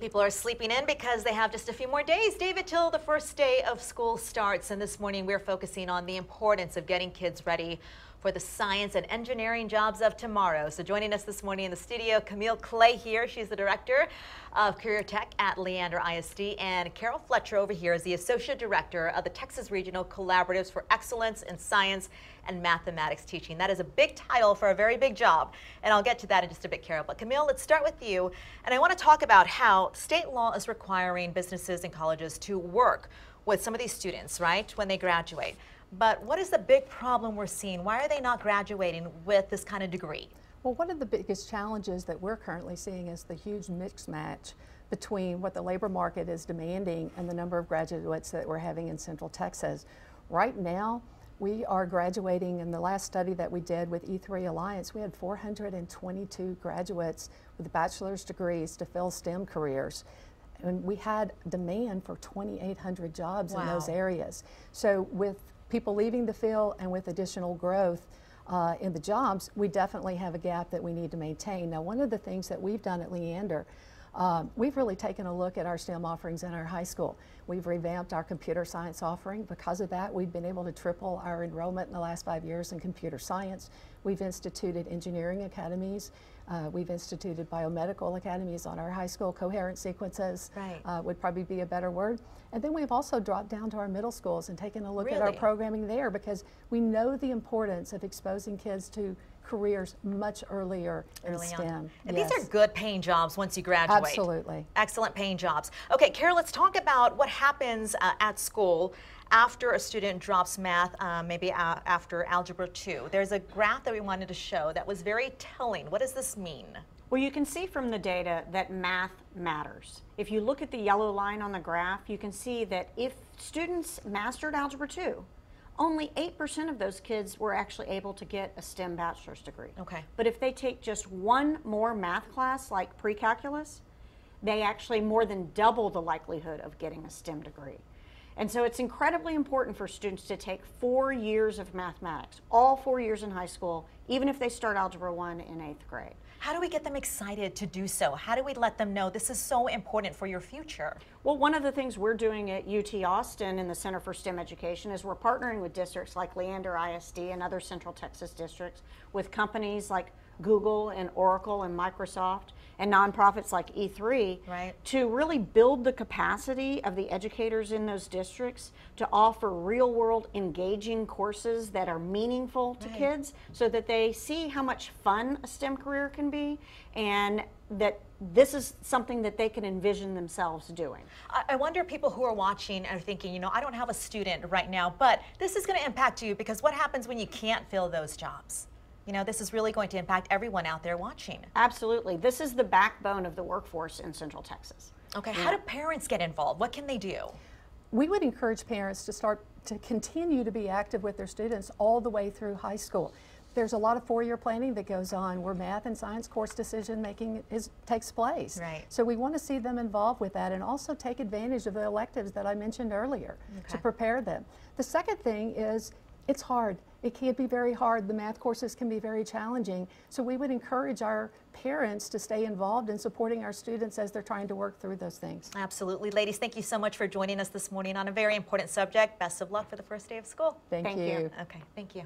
People are sleeping in because they have just a few more days, David, till the first day of school starts. And this morning we're focusing on the importance of getting kids ready for the science and engineering jobs of tomorrow. So joining us this morning in the studio, Camille Clay here. She's the director of Career Tech at Leander ISD. And Carol Fletcher over here is the associate director of the Texas Regional Collaboratives for Excellence in Science and Mathematics Teaching. That is a big title for a very big job. And I'll get to that in just a bit, Carol. But Camille, let's start with you. And I want to talk about how state law is requiring businesses and colleges to work with some of these students, right, when they graduate. But what is the big problem we're seeing? Why are they not graduating with this kind of degree? Well, one of the biggest challenges that we're currently seeing is the huge mismatch between what the labor market is demanding and the number of graduates that we're having in Central Texas. Right now, we are graduating. In the last study that we did with E3 Alliance, we had 422 graduates with bachelor's degrees to fill STEM careers. And we had demand for 2,800 jobs in those areas. So with people leaving the field and with additional growth in the jobs, we definitely have a gap that we need to maintain. Now, one of the things that we've done at Leander, we've really taken a look at our STEM offerings in our high school. We've revamped our computer science offering. Because of that, we've been able to triple our enrollment in the last 5 years in computer science. We've instituted engineering academies. We've instituted biomedical academies on our high school. Coherent sequences would probably be a better word. And then we've also dropped down to our middle schools and taken a look at our programming there, because we know the importance of exposing kids to careers much earlier in STEM. And these are good paying jobs once you graduate. Absolutely. Excellent paying jobs. Okay, Carol, let's talk about what happens at school after a student drops math, maybe after Algebra 2. There's a graph that we wanted to show that was very telling. What does this mean? Well, you can see from the data that math matters. If you look at the yellow line on the graph, you can see that if students mastered Algebra 2, only 8% of those kids were actually able to get a STEM bachelor's degree. Okay. But if they take just one more math class, like pre-calculus, they actually more than double the likelihood of getting a STEM degree. And so it's incredibly important for students to take 4 years of mathematics, all 4 years in high school, even if they start Algebra 1 in 8th grade. How do we get them excited to do so? How do we let them know this is so important for your future? Well, one of the things we're doing at UT Austin in the Center for STEM Education is we're partnering with districts like Leander ISD and other Central Texas districts, with companies like Google and Oracle and Microsoft and nonprofits like E3 to really build the capacity of the educators in those districts to offer real-world engaging courses that are meaningful to kids, so that they see how much fun a STEM career can be, and that this is something that they can envision themselves doing. I wonder, people who are watching are thinking, you know, I don't have a student right now, but this is going to impact you, because what happens when you can't fill those jobs? You know, this is really going to impact everyone out there watching. Absolutely. This is the backbone of the workforce in Central Texas. Okay, how do parents get involved? What can they do? We would encourage parents to continue to be active with their students all the way through high school. There's a lot of four-year planning that goes on where math and science course decision making takes place. So we want to see them involved with that, and also take advantage of the electives that I mentioned earlier to prepare them. The second thing is, it's hard. It can be very hard. The math courses can be very challenging. So we would encourage our parents to stay involved in supporting our students as they're trying to work through those things. Absolutely. Ladies, thank you so much for joining us this morning on a very important subject. Best of luck for the first day of school. Thank you. Okay, thank you.